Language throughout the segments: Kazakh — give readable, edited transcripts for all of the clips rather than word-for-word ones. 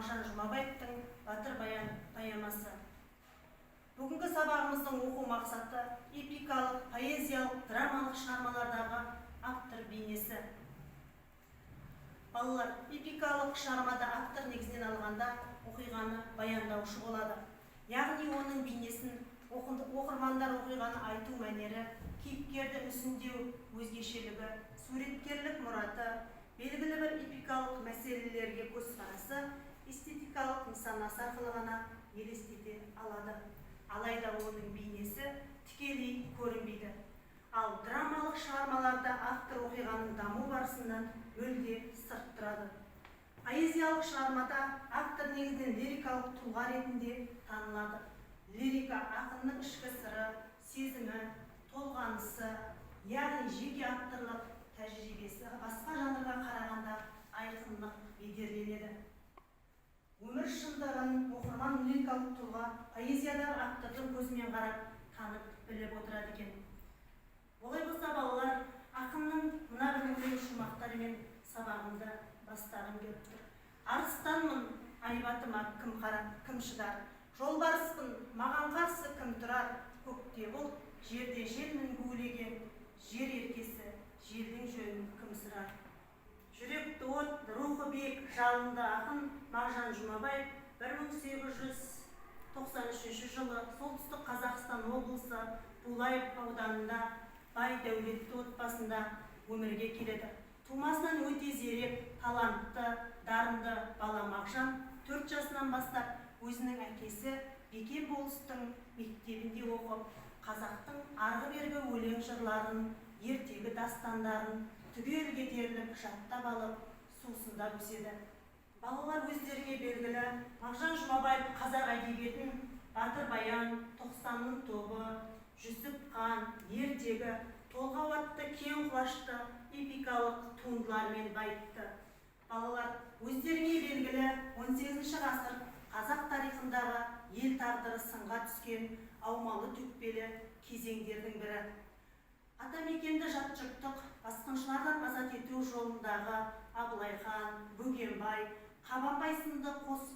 Мағжан Жұмабаевтың «Батыр баян» поэмасы. Бүгінгі сабағымыздың оқу мақсаты эпикалық, поэзиялық, драмалық шығармалардағы автор бейнесі. Балалар, эпикалық шығармада автор негізінен алғанда оқиғаны баяндаушы болады. Яғни оның бейнесін оқырмандар оқиғаны айту мәнері, кейіпкерді мүсіндеу өзгешелігі, суреткерлік мұраты, белгілі бір эпикалық мәселелерге көзқарасы эстетикалық нысанасы арқылы ғана елестете алады. Алайда оның бейнесі тікелей көрінбейді. Ал драмалық шығармаларда автор оқиғаның даму барысынан мүлде сырт тұрады. Поэзиялық шығармада автор негізінен лирикалық тұлға ретінде танылады. Лирика ақынның ішкі сыры, сезімі, толғанысы, яғни жеке авторлық тәжірибесі басқа жанрға қарағанда айқындық бедерленеді. Өмір шындығын оқырман лирикалық тұлға поэзиядағы автордың көзімен қарап танып біліп отырады екен. Олай болса, балалар, ақынның мына бір өлең шумақтарымен сабағымды бастағым келіп тұр. Арыстанмын, айбатыма кім қарап, кім шыдар? Жолбарыспын, маған қарсы кім тұрар? Көкте бұлт, жерде желмін гулеген, жер еркесі, желдің жөнін кім сұрар? Жүректі от, рухы биік, жалынды ақын Мағжан Жұмабаев 1893 жылы солтүстік Қазақстан облысы Булаев ауданында бай дәулетті отбасында өмірге келеді. Тумасынан өте зерек, талантты, дарынды бала Мағжан 4 жасынан бастап өзінің әкесі Бекен болыстың мектебінде оқып, қазақтың арғы-бергі өлең жырларын, ертегі дастандарын түгелге дерлік жаттап алып, сусында өседі. Балалар өздеріне белгілі Мағжан Жұмабаев қазақ әдебиетін Батыр баян, Тоқсанның тобы, Жүсіп хан, ертегі, толғау атты кең құлашты эпикалық туындылармен байытты. Балалар өздеріне белгілі 18 ғасыр қазақ тарихындағы ел тағдыры сынға түскен аумалы-төкпелі кезеңдердің бірі. Атамекенді жат-жұрттық басқыншылардан азат ету жолындағы Абылай хан, Бөгенбай, Қабанбай сынды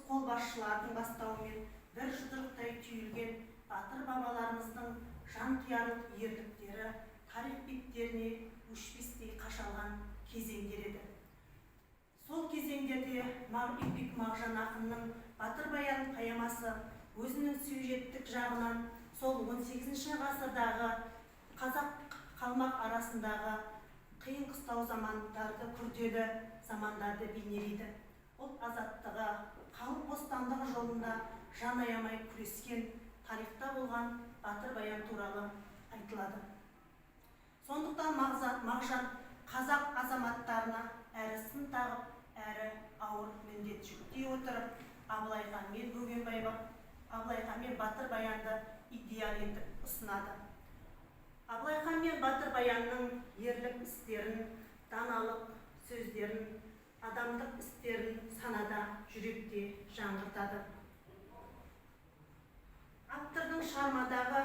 қолбасшылардың бастауымен бір жұдырықтай түйілген батыр бабаларымыздың жан-қиярлық ерліктері тарих беттеріне өшпестей қашалған кезеңдер еді. Сол кезеңдерде эпик Мағжан ақынның «Батыр баян» поэмасы өзінің сюжеттік жағынан сол 18 ғасырдағы қазақ қалмақ арасындағы қиын қыстау замандарды, күрделі замандарды бейнелейді. Ұлт азаттығы, халық бостандығы жолында жан аямай күрескен, тарихта болған батыр баян туралы айтылады. Сондықтан Мағжан қазақ азаматтарына әрі сын тағып, әрі ауыр міндет жүктей отырып, Абылай хан мен Бөгенбайға, Абылай хан мен Батыр баянды идеал етіп ұсынады. Абылай хан мен Батыр баянның ерлік істерін, даналық сөздерін, адамдық істерін санада, жүректе жаңғыртады. Автордың шығармадағы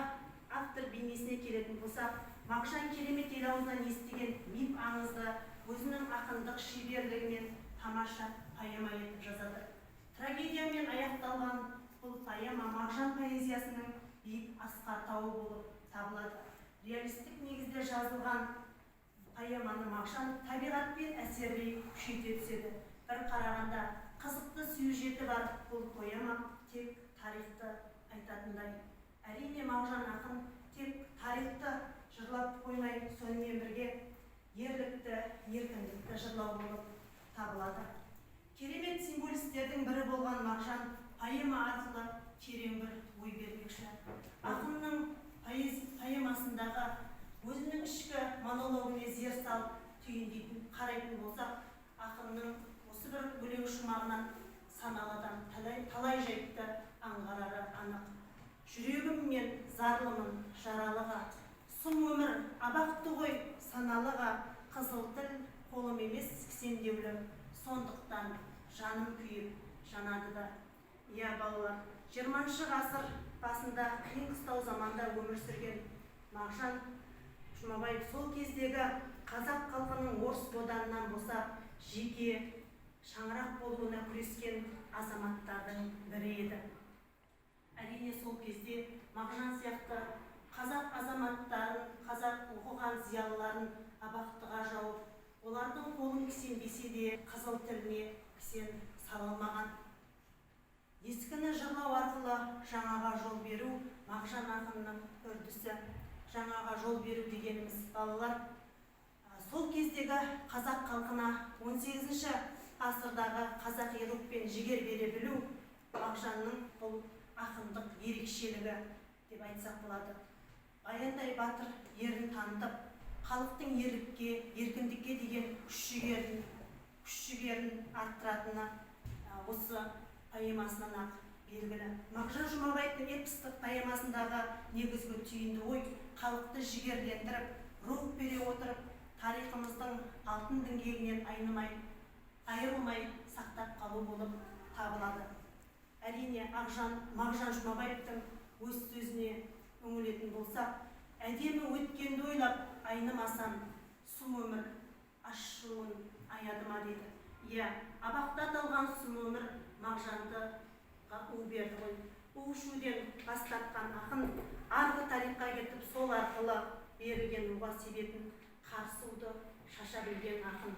автор бейнесіне келетін болсақ, Мағжан керемет ел аузынан естіген миф аңызды өзінің ақындық шеберлігімен тамаша поэма етіп жазады. Трагедиямен аяқталған бұл поэма Мағжан поэзиясының биік асқар тауы болып табылады. Реалистік негізде жазылған поэманы Мағжан табиғатпен әсерлей күшейте түседі. Бір қарағанда қызықты сюжеті бар бұл поэма тек тарихты айтатындай. Әрине Мағжан ақын тек тарихты жырлап қоймай, сонымен бірге ерлікті, еркіндікті жырлау болып табылады. Керемет символистердің бірі болған Мағжан поэма арқылы терең бір ой бермекші. Ақынның поэмасындағы өзінің ішкі монологіне зер салып түйіндейтін қарайтын болсақ, ақынның осы бір өлең шумағынан саналадан талай жайтты аңғарары анық. Жүрегім мен зарлымын жаралыға, сұм өмір абақты ғой саналыға, қызыл тіл қолым емес кісендеулі, сондықтан жаным күйіп жанады да. Иә балалар, 20 ғасыр басында қиын қыстау заманда өмір сүрген Мағжан Жұмабаев сол кездегі қазақ халқының орыс боданынан босап, жеке шаңырақ болуына күрескен азаматтардың бірі еді. Әрине сол кезде Мағжан сияқты қазақ азаматтарын, қазақ оқыған зиялыларын абақтыға жауып, олардың қолын кісенбесе де қызыл тіліне кісен сала алмаған. Ескіні жырлау арқылы жаңаға жол беру Мағжан ақынның үрдісі. Жаңаға жол беру дегеніміз, балалар, сол кездегі қазақ халқына 18-ші ғасырдағы қазақи рух пен жігер бере білу Мағжанның бұл ақындық ерекшелігі деп айтсақ болады. Баяндай батыр ерін танытып, халықтың ерлікке, еркіндікке деген күш-жігерін арттыратыны осы поэмасынан ақ белгілі. Мағжан Жұмабаевтың эпостық поэмасындағы негізгі түйінді ой халықты жігерлендіріп, рух бере отырып, тарихымыздың алтын діңгегінен айырылмай сақтап қалу болып табылады. Әрине, Мағжан Жұмабаевтың өз сөзіне үңілетін болсақ, әдемі өткенді ойлап айнымасам, сұм өмір ашуын аядыма дейді. Иә, абақта аталған сұм өмір Мағжанды у берді ғой. У ішуден бас тартқан ақын арғы тарихқа кетіп, сол арқылы берілген уға себетін қарсуды шаша білген ақын.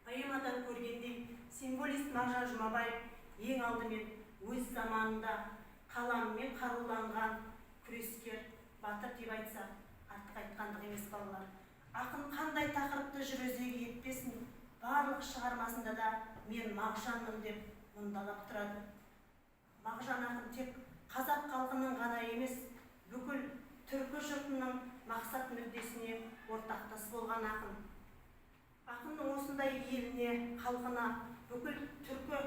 Поэмадан көргендей, символист Мағжан Жұмабаев ең алдымен өз заманында қаламмен қаруланған күрескер, батыр деп айтса, артық айтқандық емес балалар. Ақын қандай тақырыпты жүр өзегі етпесін, барлық шығармасында да мен Мағжанмын деп мұндалап тұрады. Мағжан ақын тек қазақ халқының ғана емес, бүкіл түркі жұртының мақсат мүддесіне ортақтас болған ақын. Ақынның осындай еліне, халқына, бүкіл түркі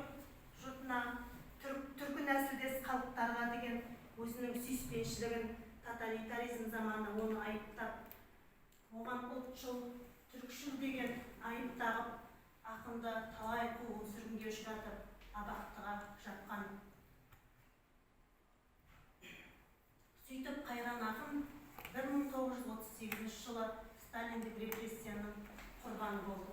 жұртына, түркі нәсілдес халықтарға деген өзінің сүйіспеншілігін тоталитаризм заманы оны айыптап, оған ұлтшыл, түркшіл деген айып тағып, ақынды талай қуғын сүргінге ұшыратып, абақтыға жапқан. Сөйтіп қайран ақын 1938 жылы Сталиндік репрессияның құрбаны болды.